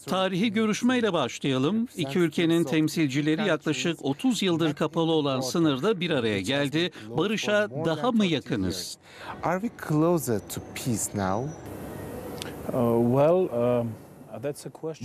Tarihi görüşmeyle başlayalım. İki ülkenin temsilcileri yaklaşık 30 yıldır kapalı olan sınırda bir araya geldi. Barış'a daha mı yakınız?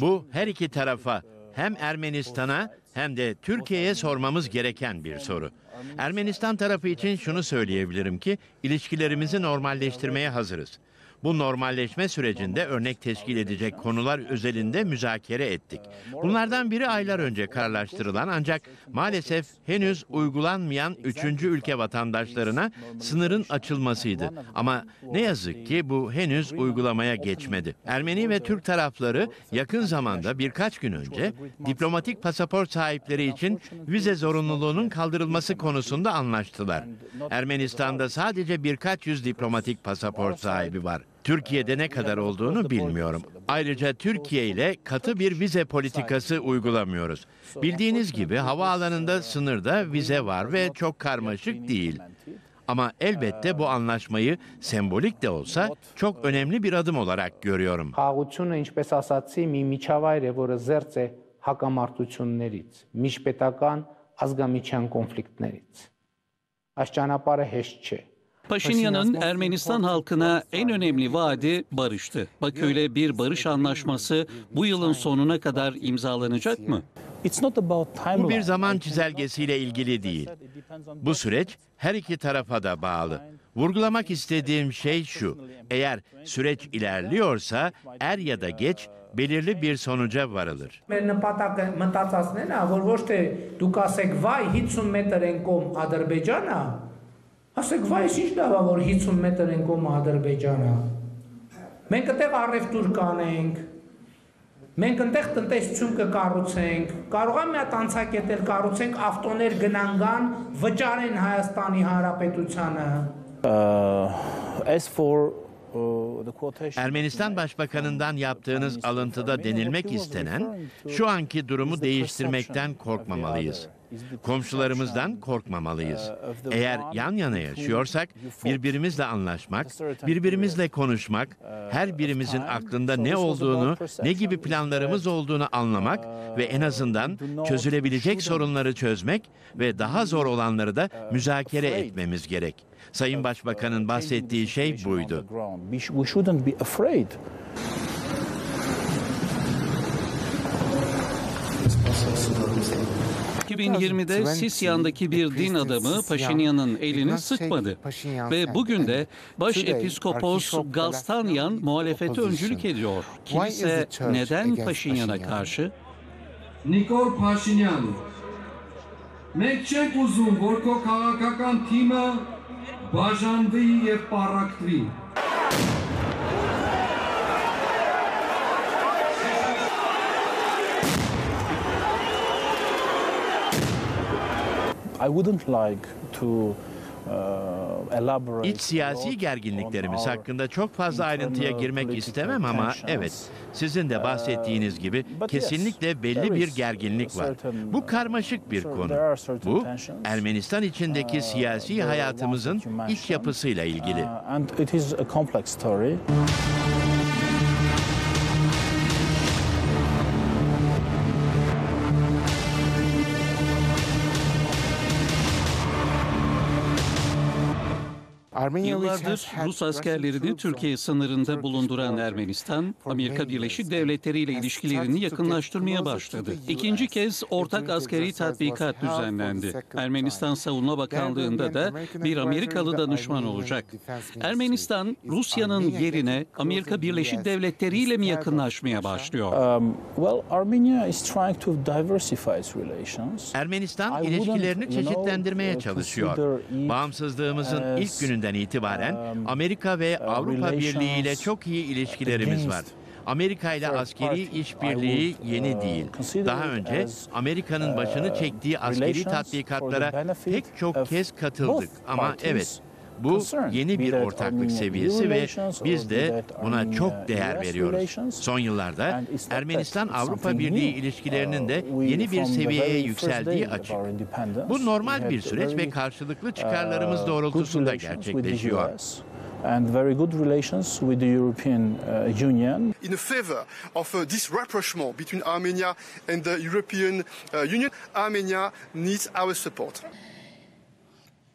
Bu her iki tarafa, hem Ermenistan'a hem de Türkiye'ye sormamız gereken bir soru. Ermenistan tarafı için şunu söyleyebilirim ki ilişkilerimizi normalleştirmeye hazırız. Bu normalleşme sürecinde örnek teşkil edecek konular özelinde müzakere ettik. Bunlardan biri aylar önce kararlaştırılan ancak maalesef henüz uygulanmayan 3. ülke vatandaşlarına sınırın açılmasıydı. Ama ne yazık ki bu henüz uygulamaya geçmedi. Ermeni ve Türk tarafları yakın zamanda birkaç gün önce diplomatik pasaport sahipleri için vize zorunluluğunun kaldırılması konusunda anlaştılar. Ermenistan'da sadece birkaç yüz diplomatik pasaport sahibi var. Türkiye'de ne kadar olduğunu bilmiyorum. Ayrıca Türkiye ile katı bir vize politikası uygulamıyoruz. Bildiğiniz gibi havaalanında sınırda vize var ve çok karmaşık değil. Ama elbette bu anlaşmayı sembolik de olsa çok önemli bir adım olarak görüyorum. Խաղաղությունը, ինչպես ասացի, մի միջավայր է, որը զերծ է հակամարտություններից, միջպետական ազգամիջյան կոնֆլիկտներից։ Այս ճանապարհը հեշտ չէ։ Paşinyan'ın Ermenistan halkına en önemli vaadi barıştı. Bakü'yle bir barış anlaşması bu yılın sonuna kadar imzalanacak mı? Bu bir zaman çizelgesiyle ilgili değil. Bu süreç her iki tarafa da bağlı. Vurgulamak istediğim şey şu: eğer süreç ilerliyorsa er ya da geç belirli bir sonuca varılır. Մեր նպատակը մտածածն է, որ ոչ թե դուք ասեք վայ 50 մետր են կողմ Ադրբեջանը, ասեք վայ ինչ լավ է որ 50 մետր են կողմ Ադրբեջանը։ Մենք այդտեղ առևտուր կանենք, մենք այդտեղ տնտեսություն կկառուցենք, կարող է մի հատ անցակետել կառուցենք, ավտոներ գնան վճարեն Հայաստանի Հանրապետությանը։ Ermenistan Başbakanı'ndan yaptığınız alıntıda denilmek istenen, şu anki durumu değiştirmekten korkmamalıyız. Komşularımızdan korkmamalıyız. Eğer yan yana yaşıyorsak birbirimizle anlaşmak, birbirimizle konuşmak, her birimizin aklında ne olduğunu, ne gibi planlarımız olduğunu anlamak ve en azından çözülebilecek sorunları çözmek ve daha zor olanları da müzakere etmemiz gerek. Sayın Başbakan'ın bahsettiği şey buydu. 2020'de Sisyan'daki bir din adamı Paşinyan'ın elini sıkmadı. Ve bugün de Başepiskopos Galstanyan muhalefete öncülük ediyor. Kilise neden Paşinyan'a karşı? Nikol Paşinyan, մենք չենք ուզում, որ քո քաղաքական թիմը բաժանվի եւ պառակտվի։ İç siyasi gerginliklerimiz hakkında çok fazla ayrıntıya girmek istemem ama evet, sizin de bahsettiğiniz gibi kesinlikle belli bir gerginlik var. Bu karmaşık bir konu. Bu, Ermenistan içindeki siyasi hayatımızın iç yapısıyla ilgili. Yıllardır Rus askerlerini Türkiye sınırında bulunduran Ermenistan, Amerika Birleşik Devletleri ile ilişkilerini yakınlaştırmaya başladı. İkinci kez ortak askeri tatbikat düzenlendi. Ermenistan Savunma Bakanlığı'nda da bir Amerikalı danışman olacak. Ermenistan, Rusya'nın yerine Amerika Birleşik Devletleri ile mi yakınlaşmaya başlıyor? Ermenistan ilişkilerini çeşitlendirmeye çalışıyor. Bağımsızlığımızın ilk gününden itibaren Amerika ve Avrupa Birliği ile çok iyi ilişkilerimiz var. Amerika ile askeri işbirliği yeni değil. Daha önce Amerika'nın başını çektiği askeri tatbikatlara pek çok kez katıldık. Ama evet, bu yeni bir ortaklık seviyesi ve biz de buna çok değer veriyoruz. Son yıllarda Ermenistan-Avrupa Birliği ilişkilerinin de yeni bir seviyeye yükseldiği açık. Bu normal bir süreç ve karşılıklı çıkarlarımız doğrultusunda gerçekleşiyor. and very good relations with the European Union. In favor of this rapprochement between Armenia and the European Union, Armenia needs our support.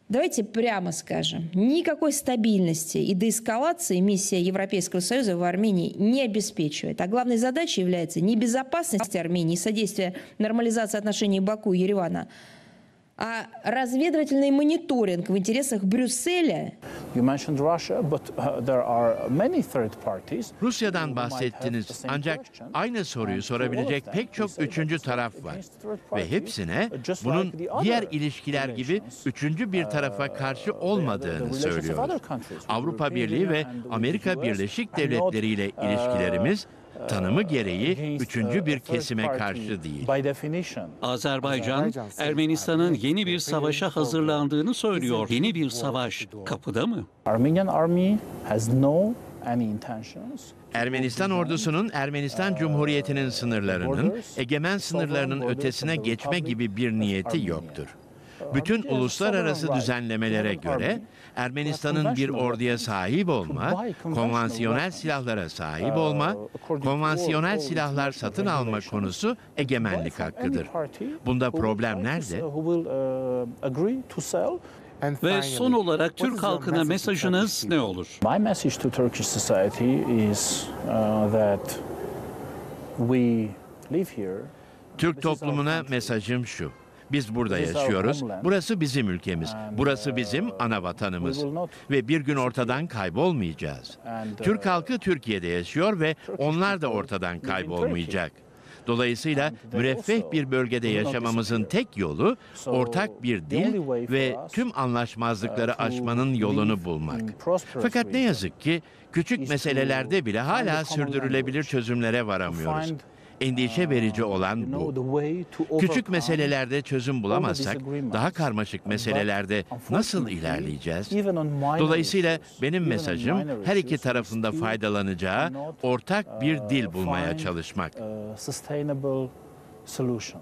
Давайте прямо скажем, никакой стабильности и деэскалации миссия Европейского Союза в Армении не обеспечивает. А главной задачей является не безопасность Армении и содействие нормализации отношений Баку и Еревана, а разведывательный мониторинг в интересах Брюсселя. You mentioned Russia, but there are many third parties. Rusya'dan bahsettiniz ancak aynı soruyu sorabilecek pek çok üçüncü taraf var. Ve hepsine bunun diğer ilişkiler gibi üçüncü bir tarafa karşı olmadığını söylüyoruz. Avrupa Birliği ve Amerika Birleşik Devletleri ile ilişkilerimiz tanımı gereği üçüncü bir kesime karşı değil. Azerbaycan, Ermenistan'ın yeni bir savaşa hazırlandığını söylüyor. Yeni bir savaş kapıda mı? Armenian army has no any intentions. Ermenistan ordusunun Ermenistan Cumhuriyeti'nin sınırlarının, egemen sınırlarının ötesine geçme gibi bir niyeti yoktur. Bütün uluslararası düzenlemelere göre Ermenistan'ın bir orduya sahip olma, konvansiyonel silahlara sahip olma, konvansiyonel silahlar satın alma konusu egemenlik hakkıdır. Bunda problem nerede? Ve son olarak Türk halkına mesajınız ne olur? My message to Turkish society is that we live here. Türk toplumuna mesajım şu. Biz burada yaşıyoruz. Burası bizim ülkemiz. Burası bizim ana vatanımız. Ve bir gün ortadan kaybolmayacağız. Türk halkı Türkiye'de yaşıyor ve onlar da ortadan kaybolmayacak. Dolayısıyla müreffeh bir bölgede yaşamamızın tek yolu ortak bir dil ve tüm anlaşmazlıkları aşmanın yolunu bulmak. Fakat ne yazık ki küçük meselelerde bile hala sürdürülebilir çözümlere varamıyoruz. Endişe verici olan bu. Küçük meselelerde çözüm bulamazsak daha karmaşık meselelerde nasıl ilerleyeceğiz? Dolayısıyla benim mesajım her iki tarafında faydalanacağı ortak bir dil bulmaya çalışmak.